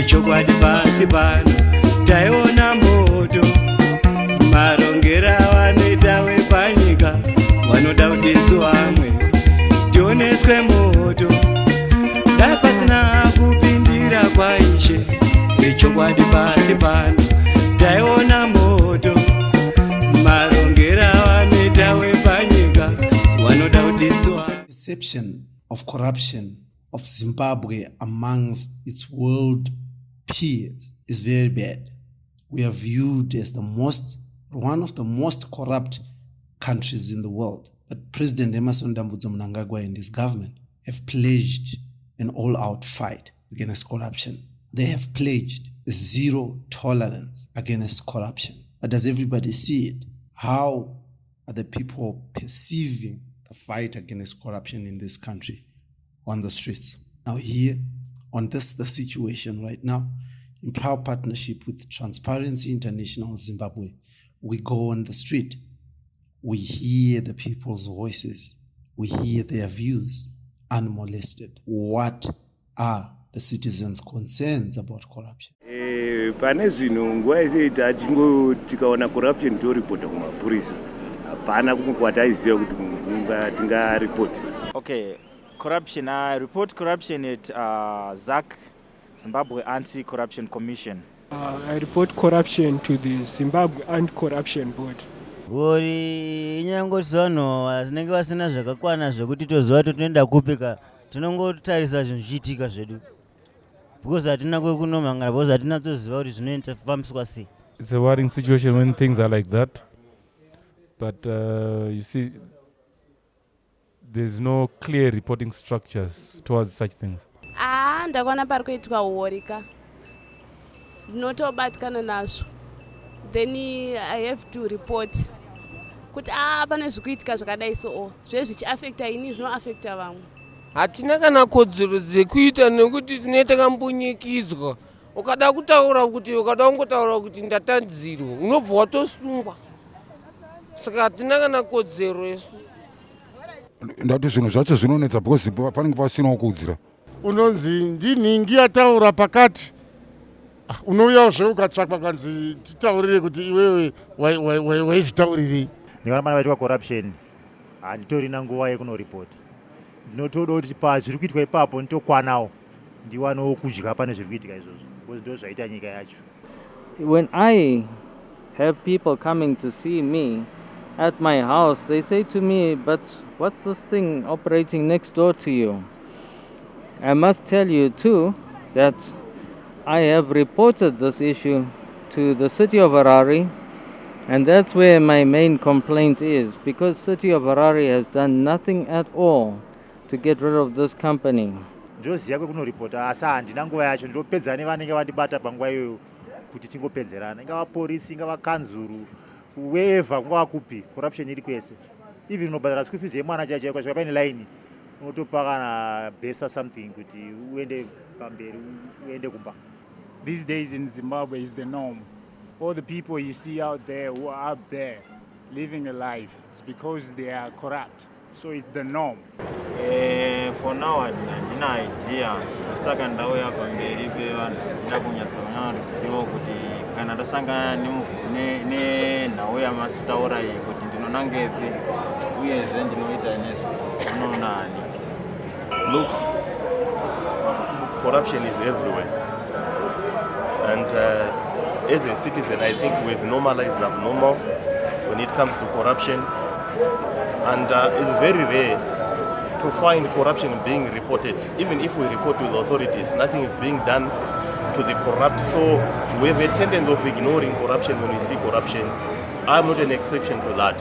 Chokwadi pasi pano taiona moto, marongera vanoita wepanyika vanoda kudisu vamwe tioneswe moto. Dai pasina kupindira kwaishe, chokwadi pasi pano taiona moto, marongera vanoita wepanyika vanoda kudisu vamwe. Perception of corruption of Zimbabwe amongst its world peers is very bad. We are viewed as one of the most corrupt countries in the world. But President Emmerson Mnangagwa and his government have pledged an all-out fight against corruption. They have pledged zero tolerance against corruption. But does everybody see it? How are the people perceiving the fight against corruption in this country on the streets? Now here, on the situation right now, in proud partnership with Transparency International Zimbabwe, we go on the street. We hear the people's voices. We hear their views unmolested. What are the citizens' concerns about corruption? Pane zvinhu nguva yese tikaona corruption toripota kumapurisa. Hapana kwataiziva kuti tingaripoti. Okay, corruption. I report corruption at ZAC, Zimbabwe Anti-Corruption Commission. I report corruption to the Zimbabwe Anti-Corruption Board. Uri inyangoti vanhu vasinenge vasina zvakakwana zvekuti toziva kuti toenda kupika, tinongotarisa zvinhu zvichiitika zvedu. Because hatina kwekunomhangara, because hatina toziva kuti zvinoitafambiswa sei. It's a worrying situation when things are like that. But you see, there's no clear reporting structures towards such things. Ndakaona pari kuitwa uworika. Ndinotobatikana nazvo. Then I have to report. Kuti pane zvikuitika zvakadai so zvezvichiaffecta ini zvinoaffecta vamwe. Hatina kana kodzero dzekuita nekuti tinenge takambunyikidzwa. Ukada kutaura kuti ukada kungotaura kuti ndatandziro, unobva watosungwa. Saka hatina kana kodzero yesu. Ndati zvinhu zvacho zvinonetsa because panenge pasinawo kuudzira. Unonzi ndinhingi yataura pakati. Unouyawo ukatsvakwa kanzi titaurire kuti iwewe waizvitaurirei. Ndikaona pana vaitwa corruption, handitorina nguva yekunoripota. Ndinotoda kuti pazviri kuitwa ipapo nditokwanawo ndiwanewo kudya pane zviri kuitika izvozvo, because ndo zvaita nyika yacho. When I have people coming to see me at my house, they say to me, but what's this thing operating next door to you? I must tell you too that I have reported this issue to the city of Harare, and that's where my main complaint is, because city of Harare has done nothing at all to get rid of this company. Ndoziva kwekunoripota asi handina nguva yacho, ndopedzana nevanenge vandibata panguva iyoyo kuti tingopedzerana, ingava polisi, ingava kanzuru, wherever kungava kupi, corruption iri kwese. Even unobhadhara school fees yemwana chaiyo kwasvika paine line, unotopa kana besa something kuti uende pamberi, uende kumba. These days in Zimbabwe is the norm. All the people you see out there who are up there living a life, it's because they are corrupt. So it's the norm. For now, I have no idea. Saka ndauya pamberi pevanhu ndida kunyatsoona ruzivo kuti kana ndasangana nenhau yamasitaura iyi kuti ndinonangepi uyezve ndinoita nezvo unoona hani. Look, corruption is everywhere. And as a citizen, I think we've normalized abnormal when it comes to corruption. And it's very rare to find corruption being reported. Even if we report to the authorities, nothing is being done to the corrupt. So we have a tendency of ignoring corruption when we see corruption. I'm not an exception to that.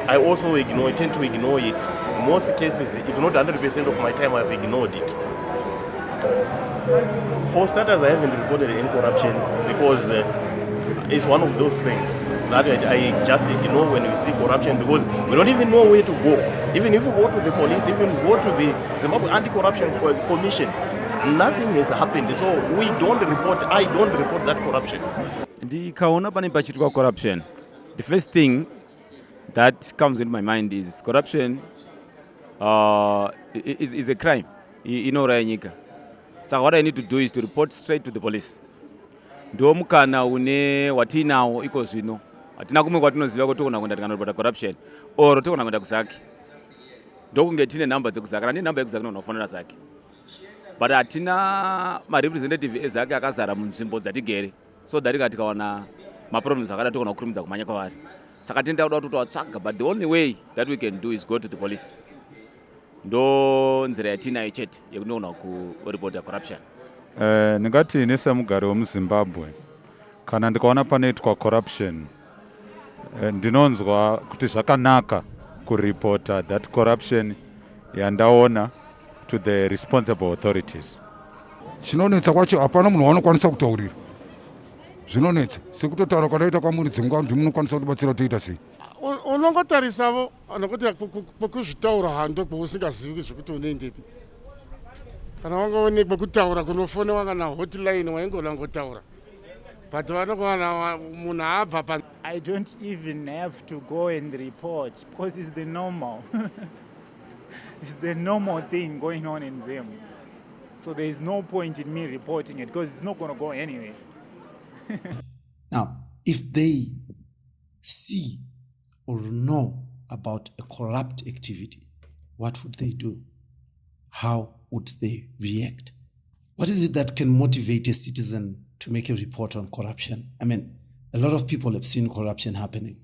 I also tend to ignore it. In most cases, if not 100% of my time, I've ignored it. For starters, I haven't reported any corruption because it's one of those things that I just ignore when we see corruption, because we don't even know where to go. Even if we go to the police, even if we go to the Zimbabwe Anti-Corruption Commission, nothing has happened. So I don't report that corruption. Ndikaona pane pachiitwa corruption, the first thing that comes into my mind is corruption is a crime inouraya nyika. Saka what I need to do is to report straight to the police. Ndo mukana une watinawo iko zvino. Atina kumwe kwatinoziva kuti togona kuenda tikanopota corruption or togona kuenda kusaki. Ndokunge tine number dzekusaki, ndi number yekusaki unofonera saki. But atina ma-representative ezake akazara munzvimbo dzatigere, so that tikaona ma-problems akada togona kukurumidza kumhanya kwavari. Saka tenda kuda kuti tovatsvaga, but the only way that we can do is go to the police. Ndo nzira yatinayo chete yekunogona kuripota corruption. Ndingati nesemugari wemuZimbabwe kana ndikaona panoitwa corruption ndinonzwa kuti zvakanaka kuripota that corruption yandaona to the responsible authorities. Chinonetsa kwacho hapana munhu wanokwanisa kutaurira. Zvinonetsa sekutotaura kwadaita kwamuri dzimwe ndi munokwanisa kubatsira toita sei. Unongotarisavo anokuti kwekuzvitaura hando kwausingazivi zvekuti unoendepi. Kana wangaonekwa kutaura kunofonewa kana hotline waingonangotaura. But vanokwana munhu abva pa. I don't even have to go and report because it's the normal. It's the normal thing going on in Zim. So there is no point in me reporting it because it's not going to go anywhere. Now, if they see or know about a corrupt activity, what would they do? How would they react? What is it that can motivate a citizen to make a report on corruption? I mean, a lot of people have seen corruption happening.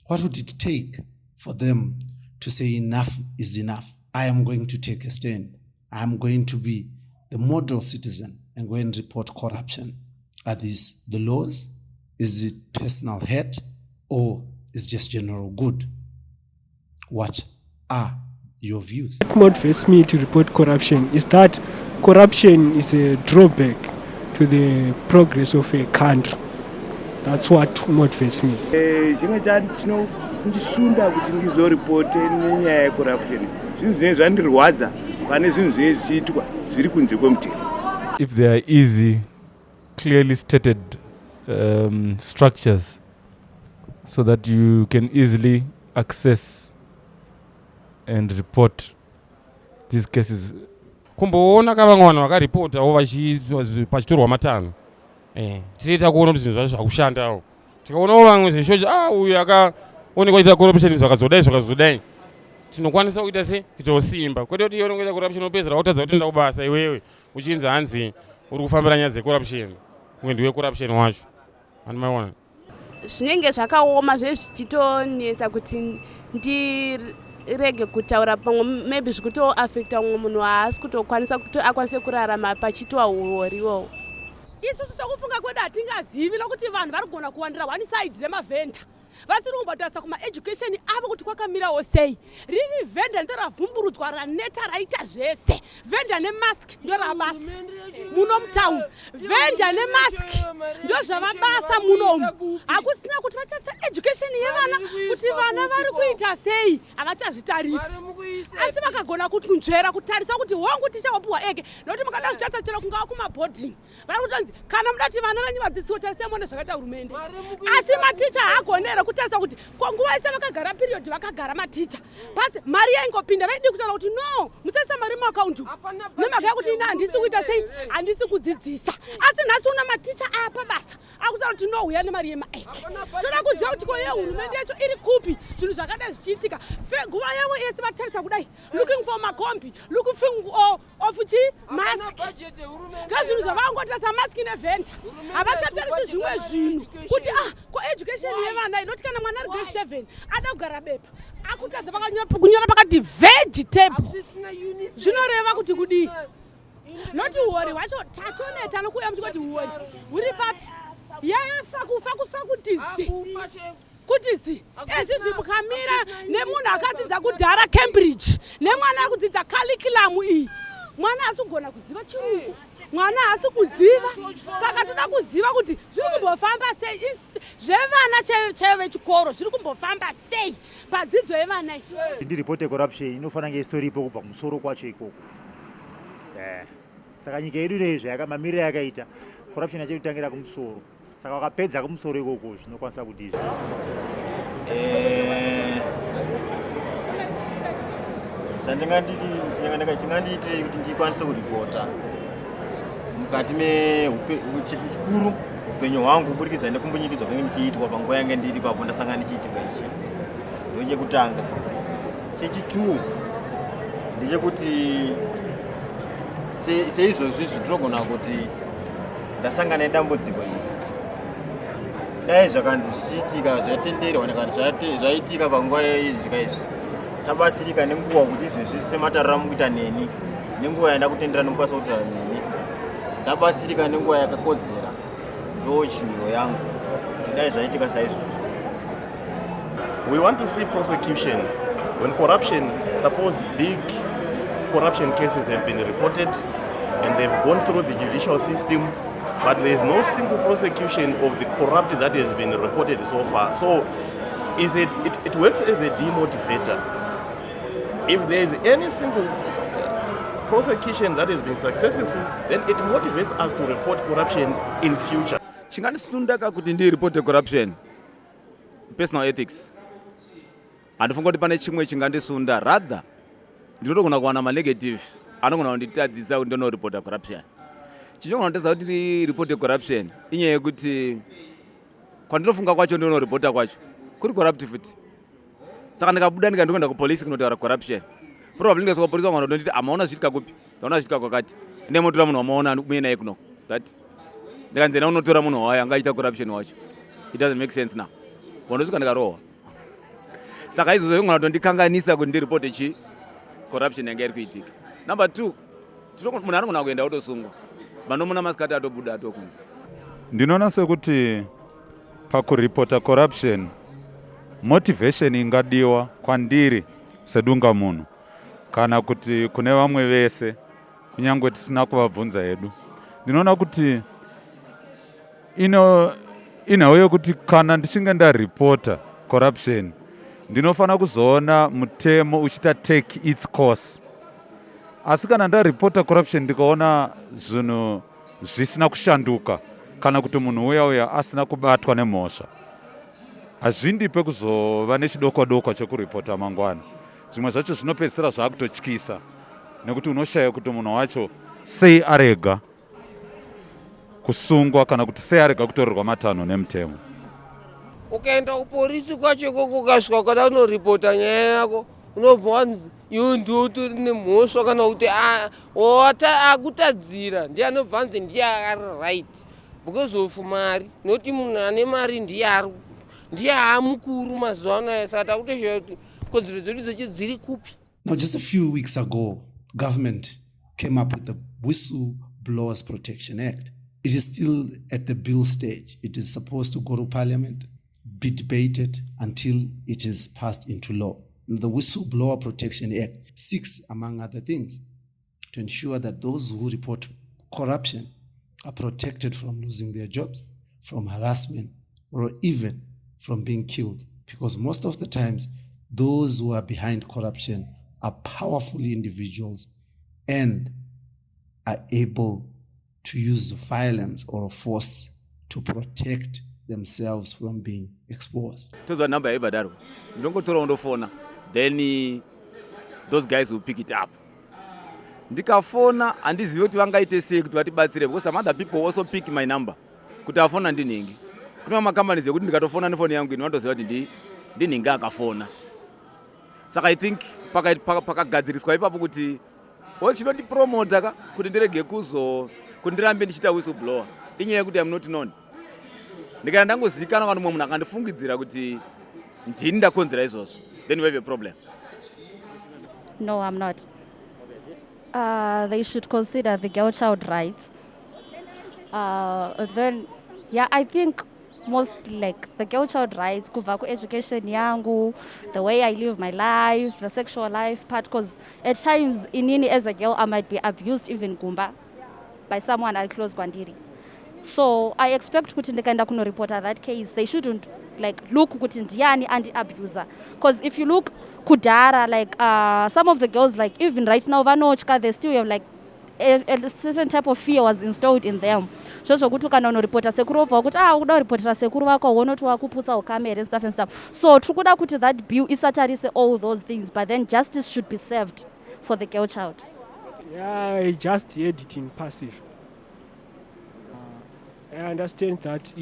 What would it take for them to say enough is enough? I am going to take a stand. I am going to be the model citizen and go and report corruption. Are these the laws? Is it personal hate or is just general good? What are your views? What motivates me to report corruption is that corruption is a drawback to the progress of a country. That's what motivates me. Ndisunda kuti ndizoripote nenyaya yecorruption. Zvinhu zvinenge zvandirwadza pane zvinhu zvinenge zvichiitwa zviri kunze kwemutemo. If there are easy, clearly stated structures so that you can easily access and report these cases. Kumboona kavamwe vanhu vakaripotawo pachitorwa matano. Tiita kuona kuti zvinhu zvacho zvakushandawo. Tikaonawo vamwe zvishochi uyu akaonekwa kuita corruption zvakazodai. Tinokwanisa kuita se kutosimba. Kwete kuti iwe unoita corruption unopedzera wotadza kutoenda kubasa iwewe uchinzi hanzi uri kufambira nyaya dzecorruption. Uye ndiwe corruption wacho. Anomaona. Zvinenge zvakaoma zvichitonetsa kuti ndirege kutaura pamwe maybe zvikutoaffecta mumwe munhu haasi kutokwanisa kuti akwanise kurarama pachitwa uori iwowo. Isusu sokufunga kwedu hatingazivi nokuti vanhu vari kugona kuwandira one side remavhenda. Vasiri kumbotarisa kuma-education avo kuti kwakamirawo sei. Riri vhenda ndo ravhumburudzwa raneta raita zvese. Vhenda nemask ndo rabasa muno mutauni. Vhenda nemask ndo zvavabasa munomu. Hakusina kuti vachasa education yevana kuti vana vari kuita sei havachazvitarisi. Asi vakagona kunzvera kutarisa kuti hongu tichawapuwa ege nokuti mukada zvitarisa chero kungawa kumaboarding. Vari kutonzi kana muda kuti vana venyu vadzidziswe tarisai muone zvakaita hurumende. Asi maticha haagonera kutarisa kuti nguva yese vakagara period vakagara maticha. Pasi mari yaingopinda vaidi kutaura kuti no musaisa mari muakaunti nemhaka yakuti ina handisi kuita sei handisi kudzidzisa. Asi nhasi una maticha apa basa akutaura kuti no uya nemari yemaeke. Toda kuziva kuti ko yehurumende yacho iri kupi zvinhu zvakadai zvichiitika. Nguva yavo yese vatarisa kudai looking for makombi looking of mask. Ngazvinhu zvavangotarisa mask nevhenda havachatarisi zvimwe zvinhu kuti ko education yevana inoti kana mwana ari grade 7 ada kugara bepa akutadza kunyora pakati vegetable zvinoreva kuti kudii noti uori hwacho tatoneta nokuuya muchikoti uori huri papi yafa kufa kutizi ezvizvi mukamira nemunhu akadzidza kudhara Cambridge nemwana ari kudzidza curriculum iyi mwana haasi kugona kuziva chirungu mwana haasi kuziva saka toda kuziva kuti zviri kumbofamba sei zvevana chevechikoro zviri kumbofamba sei padzidzo yevana ndiripote corruption inofanira kunge istori ipo kubva kumusoro kwacho ikoko. Saka nyika yedu ine zvayakamamirira yakaita corruption yacho kutangira kumusoro. Saka wakapedza kumusoro ikoko zvinokwanisa kuti chingandiitire kuti ndikwanise kuripota mukati chikuru upenyu hwangu kuburikidza nekumbunyikidzwa kunenge ndichiitwa panguva yange ndiri papo ndasangana ndichiitika ichi ndochekutanga. Chechitu ndechekuti seizvozvi zvinogona kuti ndasangana nedambudziko iri. Dai zvakanzi zvichiitika zvatenderwa kana zvaitika panguva izvika izvi tabatsirika nenguva kuti izvezvi sematariro amukuita neni nenguva yaenda kutendera nemukwanisa kutaura neni ndabatsirika nenguva yakakodzera ndoshuviro yangu dai zvaitika saizvozvo. We want to see prosecution. When corruption, suppose big corruption cases have been reported and they've gone through the judicial system, but there is no single prosecution of the corrupt that has been reported so far. So it works as a demotivator. If there is any single prosecution that has been successful, then it motivates us to report corruption in future. Chingandisundaka kuti ndiripote corruption, personal ethics. Andifunga kuti pane chimwe chingandisunda, rather ndinotogona kuwana ma-negative anogona kunditadzisa kuti ndinoreporta corruption. Chichogona kunditadza kuti reporte corruption inyaya yekuti kwandinofunga kwacho ndinoreporta kwacho kuri corrupt futi. Saka ndikabuda ndikandoenda kupolisi kunotaura corruption, probably ndikasvika kupolisi vamwe vanonditi amaona zviitika kupi, ndaona zviitika kwakati, ine motora munhu wamaona uye naye kuno, that ndikanzena unotora munhu wayo anga achiita corruption wacho. It doesn't make sense now. Wandosvika ndikarohwa. Saka izvozvo zvigona kutondikanganisa kuti ndiripote corruption yanga iri kuitika. Number 2, munhu anogona kuenda otosungwa, manomuna masikati atobuda atokunzi. Ndinoona sekuti pakuripota corruption motivation ingadiwa kwandiri sedunga munhu kana kuti kune vamwe vese kunyangwe tisina kuvabvunza hedu. Ndinoona kuti inawo yokuti kana ndichinge ndaripota corruption ndinofana kuzoona mutemo uchita take its course. Asi kana ndaripota corruption ndikaona zvinhu zvisina kushanduka kana kuti munhu uya asina kubatwa nemhosva, hazvindipe kuzova nechidokwa-dokwa chekuripota mangwana. Zvimwe zvacho zvinopedzisira zvakutotyisa nekuti unoshaya kuti munhu wacho sei arega kusungwa kana kuti sei arega kutorerwa matanho nemutemo. Ukaenda kupolisi kwacho ikoko ukasvika ukada kunoripota nyaya yako unobva wanzi iwe ndiwe utori nemhosva kana kuti akutadzira ndiye anobva anzi ndiye ari right because of mari, noti munhu ane mari ndiye aamukuru mazuva anaya. Saka takutoshaura kuti kodzero dzedu dzechi dziri kupi. Now, just a few weeks ago, government came up with the Whistleblowers Protection Act. It is still at the bill stage. It is supposed to go to parliament, be debated until it is passed into law. The Whistleblower Protection Act seeks, among other things, to ensure that those who report corruption are protected from losing their jobs, from harassment, or even from being killed. Because most of the times, those who are behind corruption are powerful individuals and are able to use violence or force to protect themselves from being exposed. Toza number yebadaro. Ndongotora undofona. Then those guys will pick it up. Ndikafona handizivi kuti vangaite sei kuti vatibatsire because some other people also pick my number. Kuti afona ndinhingi. Kuna macompanies ekuti ndikatofona nefoni yangu ino vanotoziva kuti ndinhingi akafona. Saka I think pakagadziriswa ipapo kuti chinondipromota kuti ndirege kuti ndirambe ndichiita whistleblower. Inyaya yekuti I'm not known. Ndikaenda ndangozivikanwa kana mumwe munhu akandifungidzira kuti ndini ndakonzera izvozvo, then we have a problem. No, I'm not. They should consider the girl child rights. Then, yeah, I think mostly like the girl child rights, kuvaku education yangu, the way I live my life, the sexual life part, because at times inini as a girl I might be abused even gumba by someone I close kwandiri. So I expect kuti ndikaenda kuno report that case, they shouldn't like look kuti ndiani and abuser, because if you look kudara like some of the girls like even right now vanochka, they still have like a certain type of fear was installed in them. Zvozvo kuti kana unoripota sekuru obva kuti uda kuripotera sekuru vako unoti wakuputsa ukamera and stuff. So tikuda kuti that bill isatarise all those things, but then justice should be served for the girl child. Yeah, I just heard it in passive. I understand that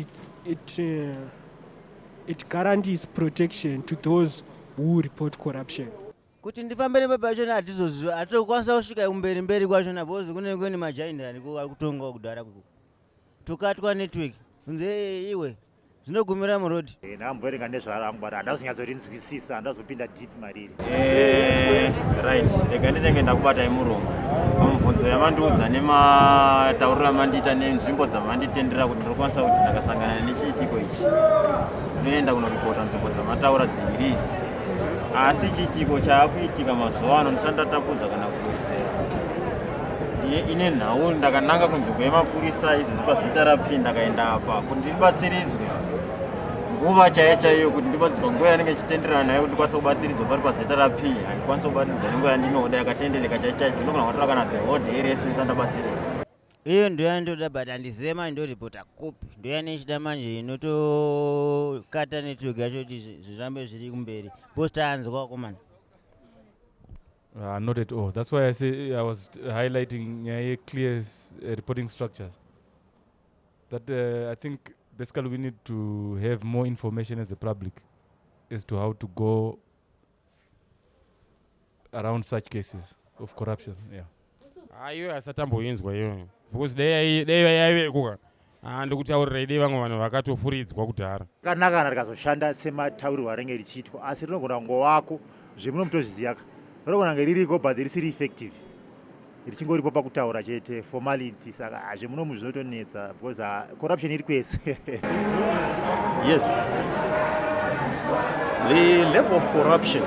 it guarantees protection to those who report corruption. Kuti ndifambe nepapachona hatokwanisa kusvika kumberi kwachona because kunenge kune majaindani kutonga kudhara tukatwa network kunze iwe zvinogumira murodhi. Ndamboerenga nezvaarangwara handazonyatsorinzwisisa handazopinda deep mariri. Right, rega ndinenge ndakubatai muromo pamubvunzo yamandiudza nematauriro amandiita nenzvimbo dzamanditendera kuti ndinokwanisa kuti ndakasangana nechiitiko ichi ndinoenda kunoripota nzvimbo dzamataura dziviri idzi, asi chiitiko chaakuitika mazuva ano ndisandatapudza kana kuwedzera. Ndiye ine nhau ndakananga kunzvimbo yemapurisa izvozvi pazita rapi ndakaenda apa kuti ndibatsiridzwe nguva chaiyo kuti ndibatsirwa nguva yanenge ichitenderana nayo kuti ndikwanisa kubatsiridzwa pari pazita rapi handikwanisa kubatsiridzwa nenguva yandinoda yakatendereka chaicho ndinogona kwatira kana the whole day rese ndisandabatsirika. Iyo ndoyandoda but handizema ndoripota kopi ndoyanechida manje inotokata network yacho kuti zvirambe zviri kumberi postaanzwa komana. Not at all. That's why I say I was highlighting clear reporting structures. That I think basically we need to have more information as the public as to how to go around such cases of corruption. Yeah. Iyo asatamboinzwa iyo because dai yaivekuka ndikutaurirai dei vamwe vanhu vakatofuridzwa kudhara. Kanaka kana rikazoshanda semataurirwo anenge richiitwa asi rinogona kungovako zvemunomutozviziva rinogona kunge ririko but risiri effective richingoripo pakutaura chete formality saka zvemunomu zvinotonetsa because corruption iri kwese. Yes, the level of corruption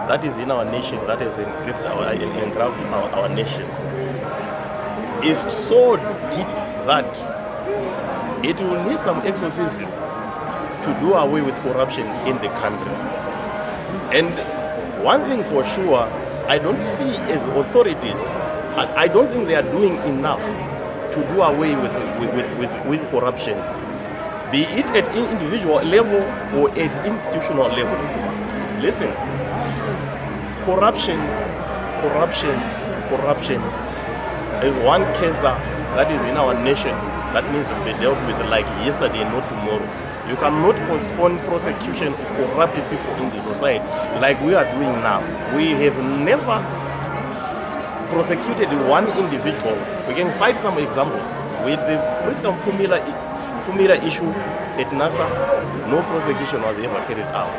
that is in our nation, that has engraved our nation, is so deep that it will need some exorcism to do away with corruption in the country. And one thing for sure, I don't see as authorities, I don't think they are doing enough to do away with corruption, be it at individual level or at institutional level. Listen, corruption is one cancer that is in our nation that needs to be dealt with like yesterday, not tomorrow. You cannot postpone prosecution of corrupted people in the society like we are doing now. We have never prosecuted one individual. We can cite some examples. With the Priska Fumira issue at NASA, no prosecution was ever carried out.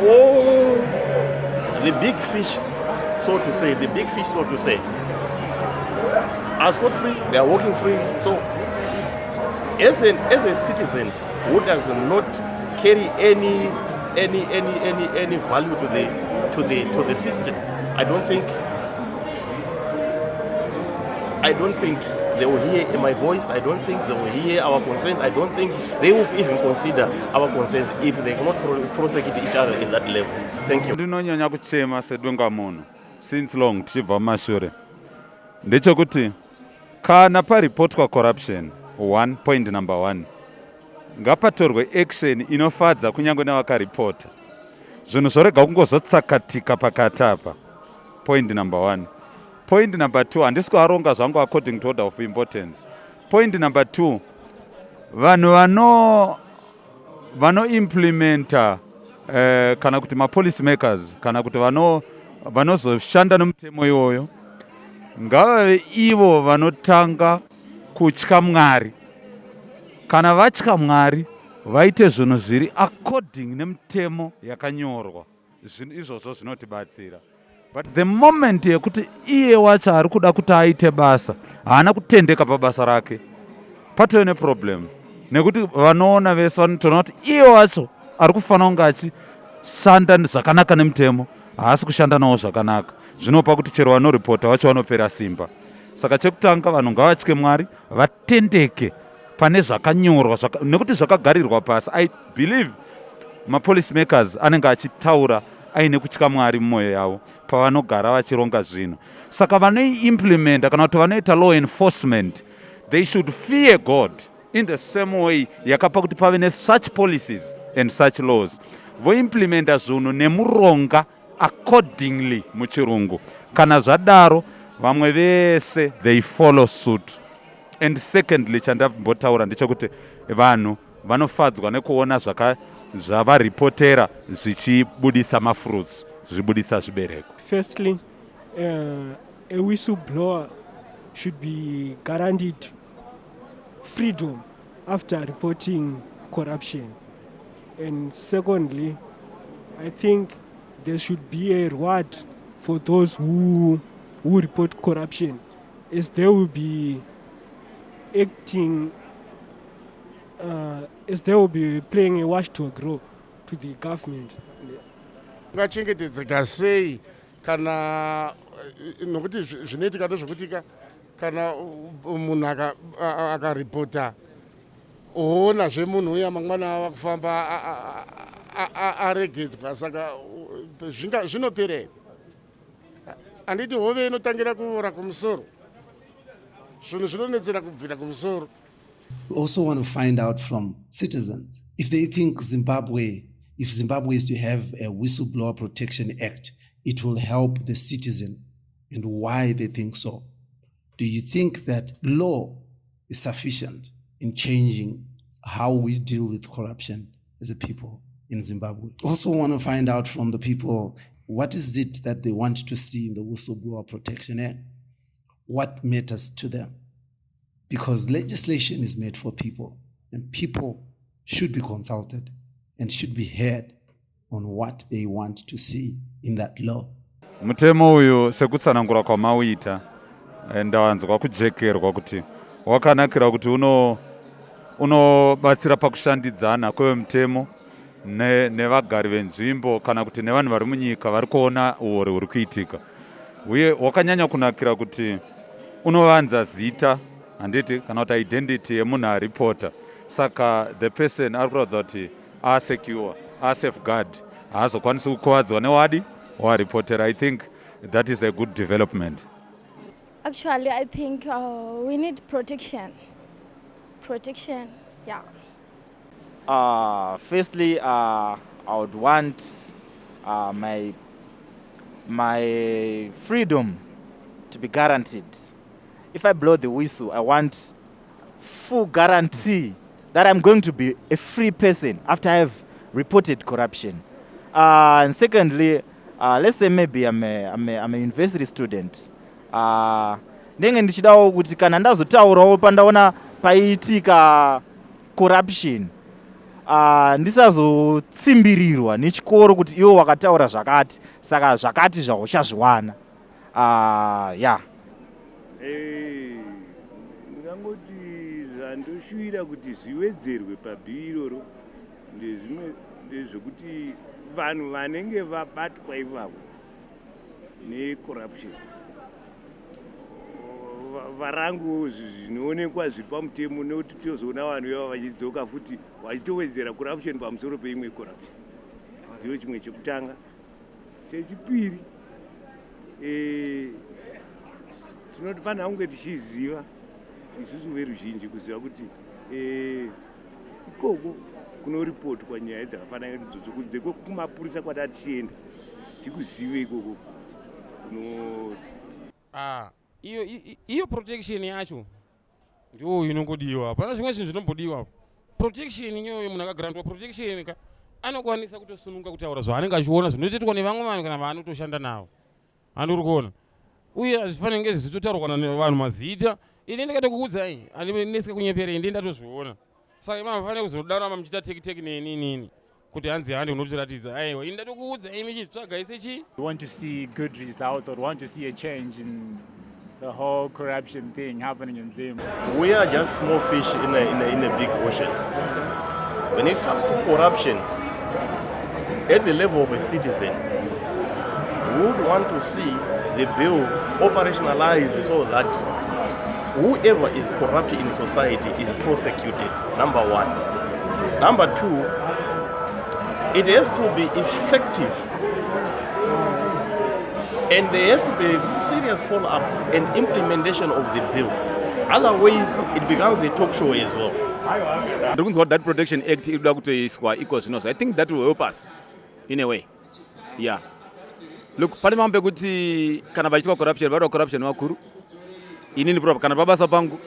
Oh, the big fish, so to say, are scot free, they are walking free. So, as a citizen who does not carry any value to the system, I don't think they will hear my voice. I don't think they will hear our concerns. I don't think they will even consider our concerns if they cannot prosecute each other in that level. Thank you. Ndinonyanya kuchema sedwenga munhu since long tichibva mashure ndechekuti kana paripotwa corruption, point number 1, ngapatorwe action inofadza kunyange nevakaripota, zvinhu zvorega kungozotsakatika pakati apa. Point number 1. Point number 2, handisi kuaronga zvangu according to order of importance. Point number 2, vanhu vanoimplementa kana kuti mapolice makers kana kuti vanozoshanda nomutemo iwoyo ngavave ivo vanotanga kutya Mwari. Kana vatya Mwari vaite zvinhu zviri according nemutemo yakanyorwa, zvinhu izvozvo zvinotibatsira. But the moment yekuti iye wacho ari kuda kuti aite basa haana kutendeka pabasa rake, patove neproblem, nekuti vanoona vese vanotoona kuti iye wacho ari kufanira kunge achishanda zvakanaka nemutemo, haasi kushanda nawo zvakanaka. Zvinopa kuti chero vanoripota vacho vanopera simba. Saka chekutanga vanhu ngavatye Mwari, vatendeke pane zvakanyorwa, nekuti zvakagarirwa pasi. I believe mapolice makers anenge achitaura aine kutya Mwari mumwoyo yavo pavanogara vachironga zvinhu. Saka vanoiimplementa kana kuti vanoita law enforcement, they should fear God in the same way yakapa kuti pave ne such policies and such laws. Voimplementa zvinhu nemuronga accordingly muchirungu. Kana zvadaro vamwe vese they follow suit. And secondly, chandambotaura ndechekuti vanhu vanofadzwa nekuona zvavaripotera zvichibudisa mafruits, zvibudisa zvibereko. Firstly, a whistleblower should be guaranteed freedom after reporting corruption. And secondly, I think there should be a reward for those who report corruption, as they will be acting, as they will be playing a watchdog role to the government. Ngachengetedzeka sei kana nokuti zvinoitika ndezvekutika kana munhu akaripota oona zvemunhu uya mangwana ava kufamba aregedzwa, saka zvinopera. Handiti hove inotangira kuora kumusoro, zvinhu zvinonetsera kubvira kumusoro. We also want to find out from citizens if they think if Zimbabwe is to have a Whistleblower Protection Act, it will help the citizen, and why they think so. Do you think that law is sufficient in changing how we deal with corruption as a people in Zimbabwe? Also want to find out from the people, what is it that they want to see in the Whistleblower Protection Act? What matters to them? Because legislation is made for people, and people should be consulted and should be heard on what they want to see in that law. Mutemo uyu sekutsanangura kwamauita ndawanzwa kujekerwa kuti wakanakira kuti unobatsira pakushandidzana kwemutemo nevagari venzvimbo kana kuti nevanhu vari munyika vari kuona uori huri kuitika. Uye wakanyanya kunakira kuti unovanza zita, handiti kana kuti identity yemunhu aripota, saka the person ari kuratidza kuti asecure, asafeguard, haazokwanisi kukuvadzwa newadi waripotera. I think that is a good development. Actually, I think we need protection. Yeah. Firstly, I would want my freedom to be guaranteed. If I blow the whistle, I want full guarantee that I'm going to be a free person after I have reported corruption. And secondly, let's say maybe I'm a university student. Ndenge ndichidawo kuti kana ndazotaurawo pandaona paitika corruption, ndisazotsimbirirwa nechikoro kuti iwo wakataura zvakati, saka zvakati zvauchazviwana. Yeah. Ndingangoti zvandoshuvira kuti zviwedzerwe pabhiri iroro ndezvekuti vanhu vanenge vabatwa ivavo necorruption varangu zvinoonekwa zviri pamutemo, nekuti tozoona vanhu ivavo vachidzoka futi vachitowedzera corruption pamusoro peimwe corruption. Ndiyo chimwe chekutanga. Chechipiri, tinofanira kunge tichiziva isusu veruzhinji kuziva kuti ikoko kunoripotwa nyaya dzakafanana idzodzo, kunze kumapurisa kwatati tichienda tikuzive ikoko iyo protection yacho ndio inongodiwa. Pana zvimwe zvinhu zvinombodiwa. Protection iyoyo, munhu akagrantwa protection anokwanisa kutosununga kutaura zvaanenge achiona zvinotoitwa nevamwe vanhu kana vaanotoshanda navo. Handiri kuona. Uye hazvifaniri kunge zvichitotaurwa nevanhu mazita. Ini ndakatokuudzai, handinetseka kunyepera, ini ndatozviona. Saka mavafanira kuzodaro muchita teki nini kuti hanzi handi unotiratidza, aiwa ini ndatokuudza imi chitsvaga ise chi. We want to see good results, or we want to see a change in the whole corruption thing happening in Zim. We are just small fish in a big ocean. When it comes to corruption, at the level of a citizen, we would want to see the bill operationalized so that whoever is corrupt in society is prosecuted, number one. Number two, it has to be effective, and there has to be a serious follow-up and implementation of the bill. Otherwise, it becomes a talk show as well. What that Protection Act is, I think that will help us in a way. Yeah. Look, Parliament kuti kana vachiitwa corruption, varo corruption wakuru. Inini proper kana babasa pangu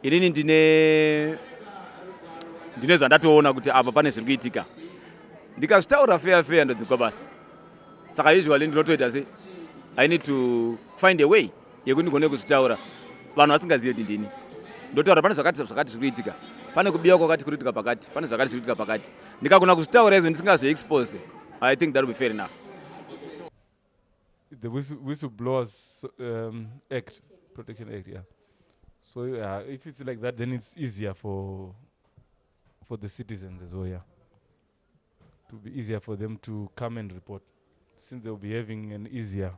inini ndine zvandatoona kuti apa pane zviri kuitika. Ndikazvitaura fair ndodzikwa basa. Saka usually ndinotoita sei? I need to find a way yekuti ndigone kuzvitaura vanhu vasingazivi kuti ndini. Ndotaura pane zvakati zviri kuitika. Pane kubiwa kwakati kuri kuitika pakati, pane zvakati zviri kuitika pakati. Ndikagona kuzvitaura izvo ndisingazviexpose. I think that will be fair enough. The Whistleblowers Act, Protection Act, yeah. So if it's like that, then it's easier for the citizens as well, yeah. To be easier for them to come and report, since they'll be having an easier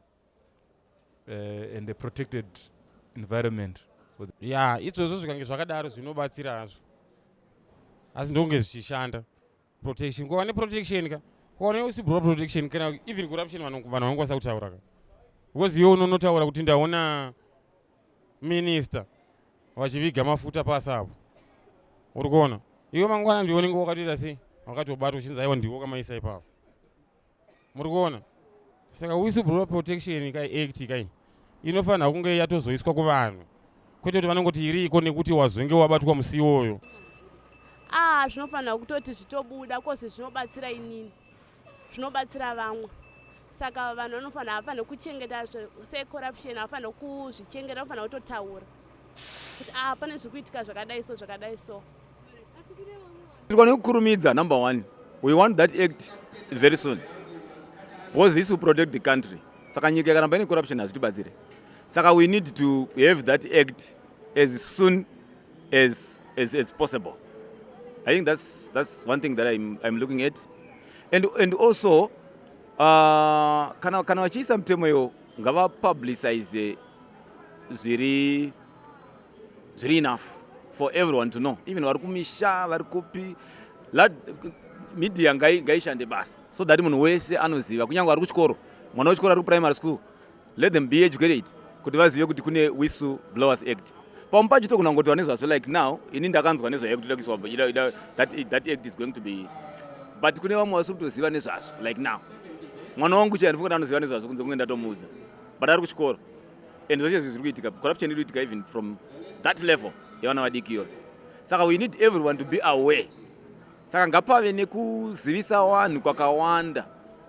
and a protected environment. For them. Yeah, izvozvo zvikange zvakadaro zvinobatsira hazvo. Asi ndonge zvichishanda. Protection, kuva neprotection ka. Kuva newhistleblower protection kana even corruption vanhu vangokwanisa kutaura ka. Because iwe unotaura kuti ndaona minister vachiviga mafuta pasi apo. Uri kuona? Iwe mangwana ndiwe unenge wakatoita sei? Wakatobata uchinzi aiwa ndiwe wakamaisa ipapo. Muri kuona? Saka whistleblower protection kai act kai inofanira kunge yatozoiswa kuvanhu. Kwete kuti vanongoti iriko nekuti wazonge wabatwa musi iwoyo. Zvinofanira kutoti zvitobuda kose zvinobatsira inini. Zvinobatsira vamwe. Saka vanhu vanofanira kuchengeta secorruption, vafanira kuzvichengeta, vafanira kutotaura. Kuti pane zviri kuitika zvakadai so. Tirikone kukurumidza, number one. We want that act very soon. Because this will protect the country. Saka nyika yakaramba ine corruption hazvitibatsire. Saka we need to have that act as soon as possible. I think that's one thing that I'm looking at. And also kana vachiisa mutemo iyo ngava publicize zviri enough for everyone to know. Even vari kumisha, vari kupi, media ngaishande basa so that munhu wese anoziva, kunyange ari kuchikoro, mwana wechikoro ari primary school, let them be educated kuti vazive kuti kune Whistleblowers Act. Pamwe pacho tokunangoti vanezvazvo like now ini ndakanzwa nezvayakuti kuiswa that act is going to be, but kune vamwe vasiri kutoziva nezvazvo like now. Mwana wangu chani ndinofunga anoziva nezvazvo kunze kunge ndatomuudza, but ari kuchikoro. And zvese zviri kuitika, corruption iri kuitika even from that level yavana vadiki iyoyo. Saka we need everyone to be aware. Saka ngapave nekuzivisa vanhu kwakawanda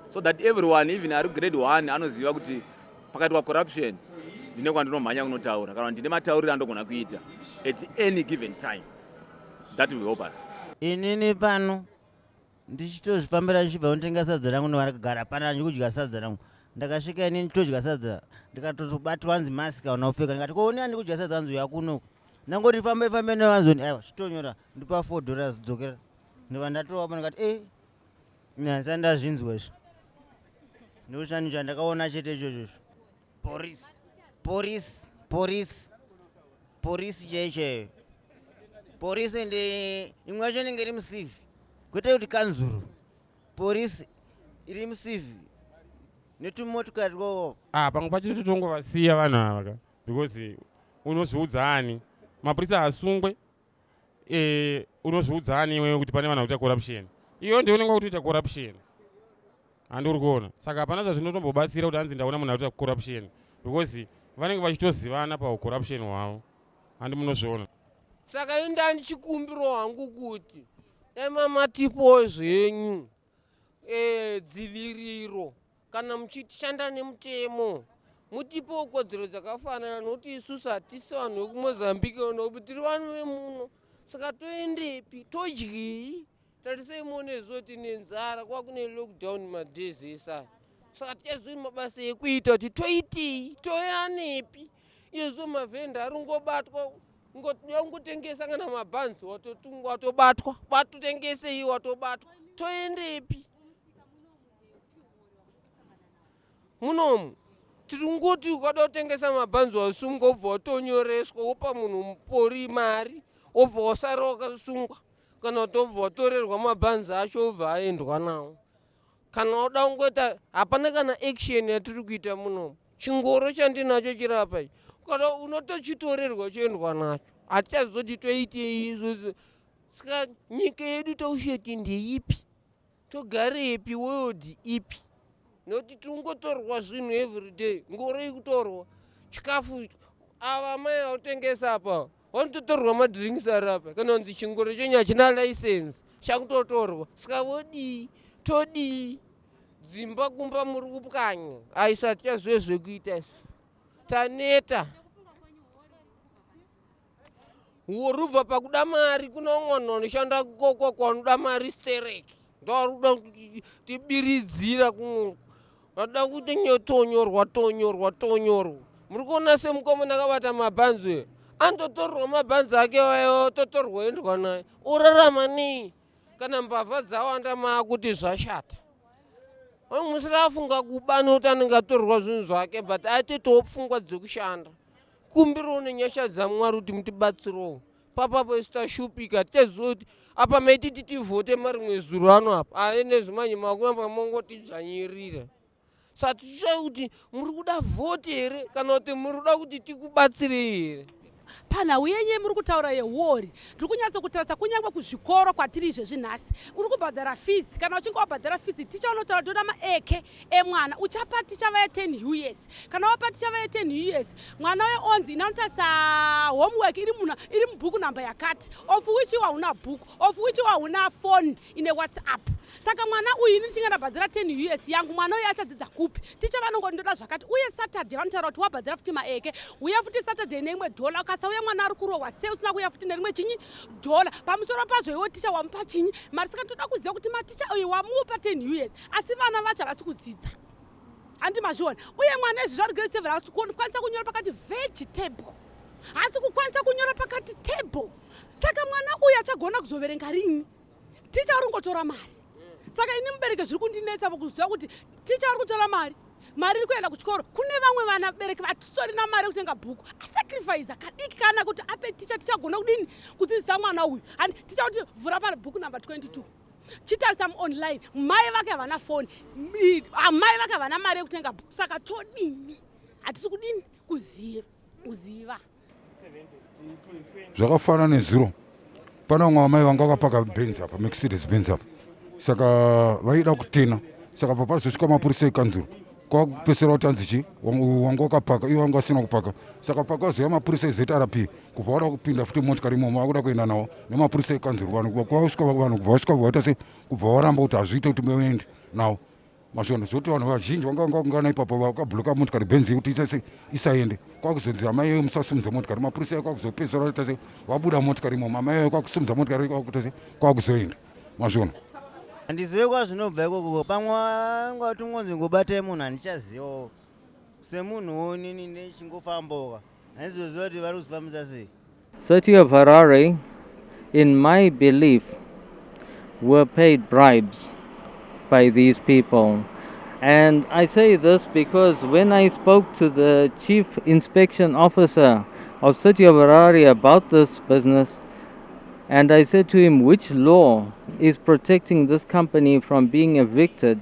so that everyone even ari grade 1 anoziva kuti pakati corruption ndine kwandinomhanya kunotaura kana ndine matauriro andogona kuita at any given time. That will help us. Inini pano ndichitozvifambira ndichibva kundotengesa sadza rangu ndakagara pana ndikudya sadza rangu. Ndakasvika inini todya sadza ndikatotobatwa hanzi masika unaupfeka ndikati ko unani kudya sadza hanzi yakunoku. Nangoti fambe nevanzoni aiwa chitonyora ndipa $4 dzokera. Ndiva ndatovapo ndikati nyasa ndazvinzwa izvo. Ndokushandisha ndakaona chete ichocho. Police cheche. Police ende imwe yacho inenge iri musivi. Kwete kuti kanzuru. Police iri musivi. Netumotokari koko. Pamwe pacho totongovasiya vanhu ava ka. Because unozviudza ani. Mapurisa asungwe. Unozviudza ani iwe kuti pane vanhu vakuita corruption. Iyo ndiyo unenge kutoita corruption. Handuri kuona. Saka hapana zvazvinotombobatsira kuti hanzi ndaona munhu akuita corruption. Because vanenge vachitozivana pacorruption hwavo. Handi munozviona. Saka inda ndichikumbiro hangu kuti emamatipo zvenyu dziviriro kana muchishanda nemutemo mutipo kodzero dzakafanana nokuti isusu hatisi vanhu vekumozambique nokuti tiri vanhu vemuno. Saka toendepi todyei tarisei muonezo tine nzara kwa kune lockdown madhezi esaya. Saka tichazoi mabasa ekuita kuti toitei toyanepi izvo mavhenda ari ngobatwa ngotengesa kana mabhanzi watobatwa watotengesei watobatwa toendepi munomu tiri ngoti ukada kutengesa mabhanzi wasungwa obva watonyoreswa wopa munhu mupori mari obva wasara wakasungwa kana kuti obva watorerwa mabhanzi acho obva aendwa nawo. Kana wada kungoita hapana kana action yatiri kuita munomu. Chingoro chandinacho chirapa ichi kana unotochitorerwa choendwa nacho hatichazoti toitei izvozvo. Saka nyika yedu tousheti ndeipi, togarepi, world ipi, nokuti tingotorwa zvinhu everyday. Ngoro ikutorwa chikafu ava mai vautengesa apa wanototorwa madrinks arapa kana kunzi chingoro chenyu hachina license chakutotorwa saka vodii todii dzimba kumba muri kupwanya aisa tichazive zvekuita izvi taneta worubva pakuda mari kuna umwana unoshanda kukoko kwanoda mari stereki ndoaruda tibiridzira kunoko vanoda kuti tonyorwa muri kuona semukomana akabata mabhanzi andotorwa mabhanzi ake totorwa endwa naye urarama nei kana mbavha dzawanda maakuti zvashata musirafunga kuba nokuti anenge atorwa zvinhu zvake but atitowo pfungwa dzekushanda kumbiriwo nenyasha dzamwari kuti mutibatsirowo papapo isitashupika tichaziva kuti apa maititi tivhote marimwe zuro ano apa aene zvimanyi makuamba mongotidzvanyirira saka tichishaya kuti muri kuda vhoti here kana kuti muri kuda kuti tikubatsirei here panhau yenye muri kutaura yewori ndiri kunyatsokutarisa kunyange kuzvikoro kwatiri izvezvi nhasi uri kubhadhara fees kana uchinge wabhadhara fees ticha unotaura toda maeke emwana uchapa ticha vaya 10 us kana wapa ticha vaya 10 us mwana weonzi inotarisa homework iri mubhuku namba yakati of which hauna bhuku of which hauna phone ine whatsapp saka mwana uyu ini tichinge ndabhadhara 10 us yangu mwana uyu achadzidza kupi ticha vanongondoda zvakati uye saturday vanotaura kuti wabhadhara futi maeke uya futi saturday neimwe dhola ukasauya mwana ari kurohwa sei usina kuya futi nerimwe chinyi dhola pamusoro pazvo iwo ticha wamupa chinyi mari saka toda kuziva kuti maticha uyu wamupa 10 us asi vana vacho havasi kudzidza handi mazviona uye mwana izvi zvari grade 7 hasi kukwanisa kunyora pakati vegetable hasi kukwanisa kunyora pakati table saka mwana uyu achagona kuzoverenga rini ticha uri ngotora mari saka ini mubereki zviri kundinetsa kuziva kuti ticha ari kutora mari iri kuenda kuchikoro kune vamwe vana bereki vatistorina mari yekutenga bhuku asacrifice kadiki kana kuti ape tichagona kudini kudzidzisa mwana uyu and ticha kuti vhura pabhuku namba 22 chitarisa muonline mai vake havana foni mai vake havana mari yekutenga bhuku saka todini hatisi kudini kuziva zvakafana neziro pana vamwe vamai vanga vakapaka benzi apa Mercedes Benz apa saka vaida kutena saka papazosvika mapurisa ekanzuro kwakupesera kuti anzi chi wanga wakapaka ivo vanga vasina kupaka saka pakazoya mapurisa eZRP kubva vada kupinda futi motikari imomo vakuda kuenda navo nemapurisa ekanzuro vanhu kwasvika vanhu kubva vasvika vaita se kubva varamba kuti hazviite kuti muende navo mazvona zvoti vanhu vazhinji vanga vakungana ipapo vakabhuloka motikari benzi yekuti isaende kwakuzonzi amai eyo musasimudza motikari mapurisa kwakuzopesera vaita se vabuda motikari imomo amai eyo kwakusimudza motikari kwakuzoenda mazvona handizive kwazvinobva ikoko pamwe ngati ungonzi ngobatai munhu handichazivawo semunhuwo nini nechingofamboka handizoziva kuti vari kuzifambisa sei. City of Harare, in my belief, were paid bribes by these people. And I say this because when I spoke to the Chief Inspection Officer of City of Harare about this business, and I said to him, which law is protecting this company from being evicted?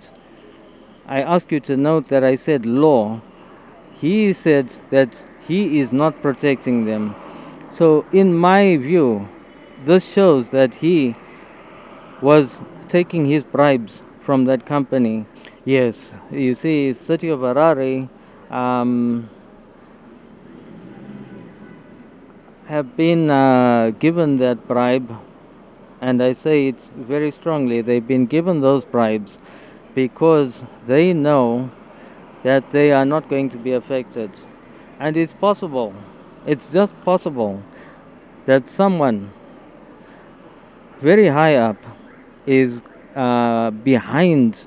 I ask you to note that I said law. He said that he is not protecting them. So in my view, this shows that he was taking his bribes from that company. Yes, you see, City of Harare have been given that bribe, and I say it very strongly, they've been given those bribes because they know that they are not going to be affected. And it's possible, it's just possible that someone very high up is behind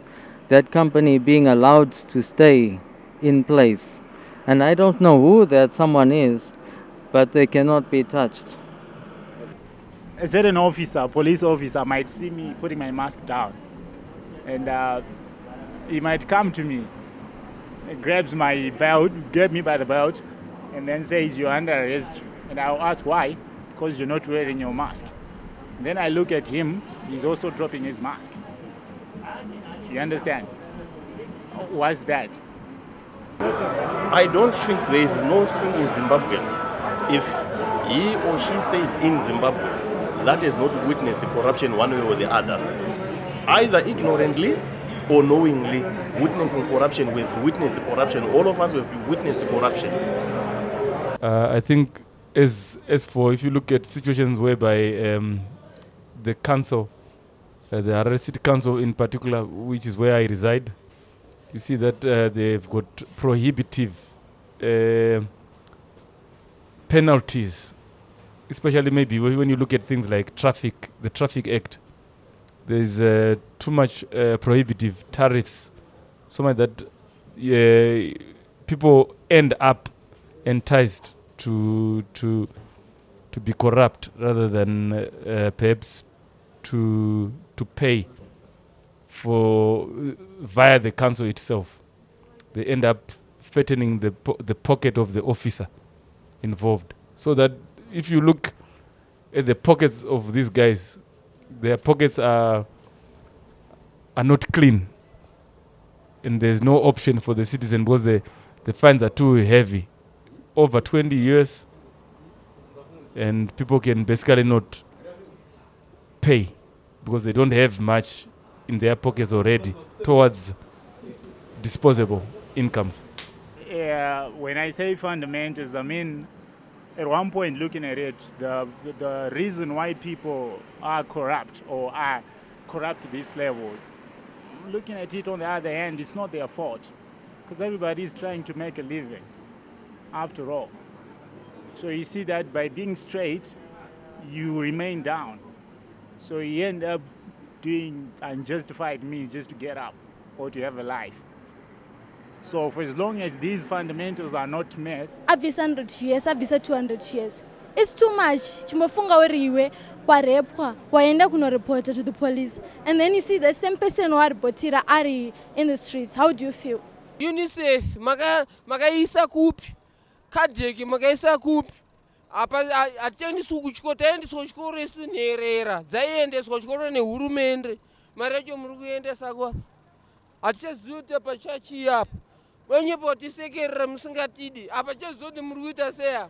that company being allowed to stay in place. And I don't know who that someone is, but they cannot be touched. A certain officer, police officer, might see me putting my mask down, and he might come to me, grabs my belt, grab me by the belt, and then says, "You're under arrest." And I'll ask why, because you're not wearing your mask. And then I look at him, he's also dropping his mask. You understand? What's that? I don't think there is no single Zimbabwean. If he or she stays in Zimbabwe, that has not witnessed the corruption one way or the other. Either ignorantly or knowingly witnessing corruption. We've witnessed the corruption. All of us have witnessed the corruption. I think as for if you look at situations whereby the council, the Harare City Council in particular, which is where I reside, you see that they've got prohibitive penalties, especially maybe when you look at things like traffic, the Traffic Act. There's too much prohibitive tariffs, so much that people end up enticed to be corrupt rather than perhaps to pay for via the council itself. They end up fattening the pocket of the officer involved. So that if you look at the pockets of these guys, their pockets are not clean, and there's no option for the citizen because the fines are too heavy, over 20 years, and people can basically not pay because they don't have much in their pockets already towards disposable incomes. Yeah, when I say fundamentals, I mean, at one point looking at it, the reason why people are corrupt or are corrupt to this level, looking at it on the other hand, it's not their fault because everybody is trying to make a living after all. So you see that by being straight, you remain down. So you end up doing unjustified means just to get up or to have a life. So for as long as these fundamentals are not met, abvisa 100 years, abvisa 200 years. It's too much. Chimofunga uriwe, warepwa, waenda kunoreporta to the police. And then you see the same person who reportira ari in the streets. How do you feel? UNICEF, makaisa kupi. Kadeki, makaisa kupi. Apa atendiswa kuchikoro, taendiswa kuchikoro isu nherera. Dzaiendeswa kuchikoro nehurumende. Mari yacho muri kuendesa kwa. Atichaziva kuti pachachi apa. Wenyepo tisekerera musingatidi. Apa chazoti muri kuita seya.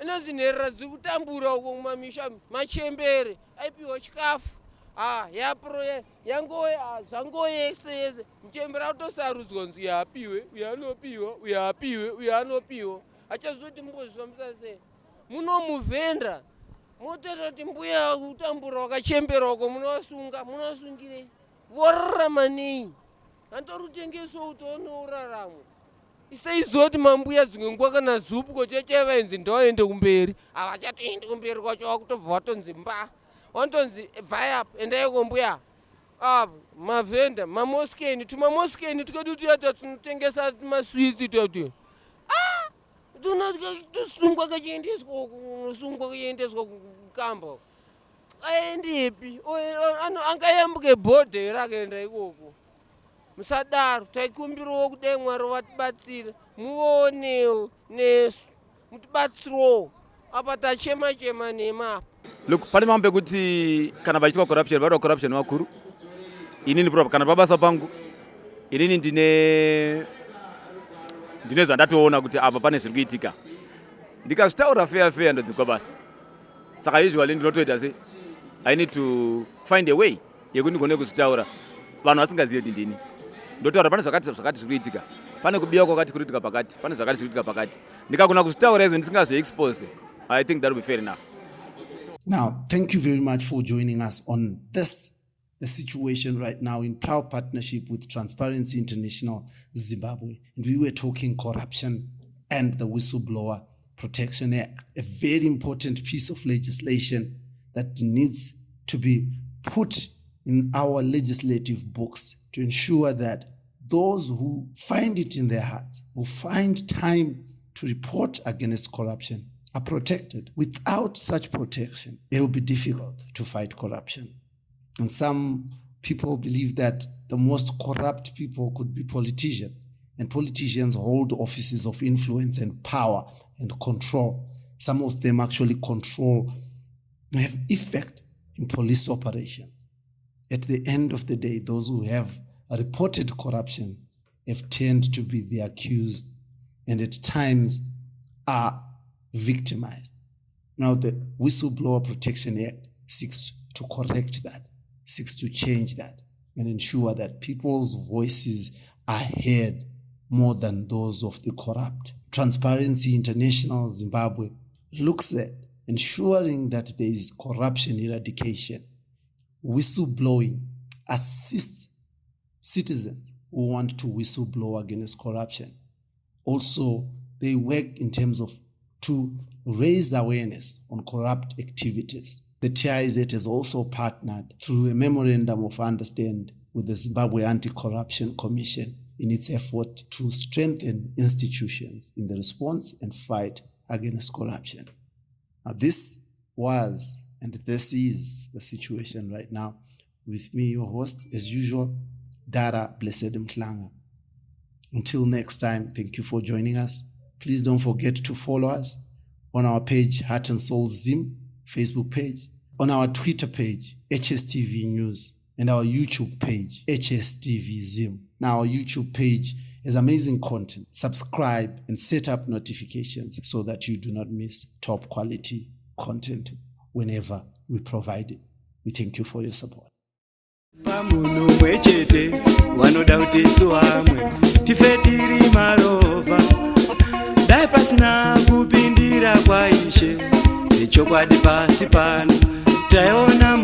Inozi nherera dziri kutambura uko mumamisha machembere. Aipiwa chikafu. Yapro yangoya zvangoyese muchembere autosarudzwa nzi yapiwe, uyanopiwa, uyapiwe, uyanopiwa. Achazoti mbozvifambisa sei. Munomuvhenda. Motoita kuti mbuya utambura wakachembera uko munosungirei. Vorarama nei? Andorutengeswa utono uraramo. Isaizoti mambuya dzimwe nguva kana zupuko chechevainzi ndoende kumberi. Havachatoendi kumberi kwacho wakutobva watonzi mba. Wantonzi bvai apa endai kombuya. Mavhenda, mamoskeni, tumamoskeni tukadi tuyata tunotengesa maswitsi tuyati. Tusungwa kachiendeswa unosungwa kachiendeswa kukamba. Aendepi? Angayambuke bhodhe rakaenda ikoko. Musadaro, taikumbirawo kudai Mwari vatibatsire. Muonewo nesu. Mutibatsirewo. Apa tachema nema. Look, pane mambo ekuti kana vachiitwa corruption, vada corruption vakuru. Inini kana pabasa pangu, inini ndine zvandatoona kuti apa pane zviri kuitika. Ndikazvitaura fair ndodzikwa basa. Saka usually ndinotoita sei? I need to find a way yekuti ndigone kuzvitaura vanhu vasingazivi kuti ndini. Ndotaura pane zvakati zviri kuitika. Pane kubiwa kwakati kuri kuitika pakati, pane zvakati zviri kuitika pakati. Ndikagona kuzvitaura izvo ndisingazviexpose, I think that will be fair enough. Now, thank you very much for joining us on the situation right now in proud partnership with Transparency International Zimbabwe. And we were talking corruption and the Whistleblower Protection Act, a very important piece of legislation that needs to be put in our legislative books to ensure that those who find it in their hearts, who find time to report against corruption, are protected. Without such protection, it will be difficult to fight corruption. And some people believe that the most corrupt people could be politicians, and politicians hold offices of influence and power and control. Some of them actually have effect in police operations. At the end of the day, those who have reported corruption have tended to be the accused and at times are victimized. Now, the Whistleblower Protection Act seeks to correct that, seeks to change that, and ensure that people's voices are heard more than those of the corrupt. Transparency International Zimbabwe looks at ensuring that there is corruption eradication. Whistleblowing assists citizens who want to whistleblow against corruption. Also, they work in terms of to raise awareness on corrupt activities. The TIZ has also partnered through a memorandum of understanding with the Zimbabwe Anti-Corruption Commission in its effort to strengthen institutions in the response and fight against corruption. Now, this was and this is the situation right now. With me, your host, as usual, Dara Blessed Mklanga. Until next time, thank you for joining us. Please don't forget to follow us on our page, Heart and Soul Zim, Facebook page, on our Twitter page, HSTV News, and our YouTube page, HSTV Zim. Now, our YouTube page has amazing content. Subscribe and set up notifications so that you do not miss top quality content whenever we provide it. We thank you for your support. Pamunhu mwechete wanoda kuti suhamwe tifetiri marova dai pasina kupindira kwaishe nechokwadi pasi pano taiona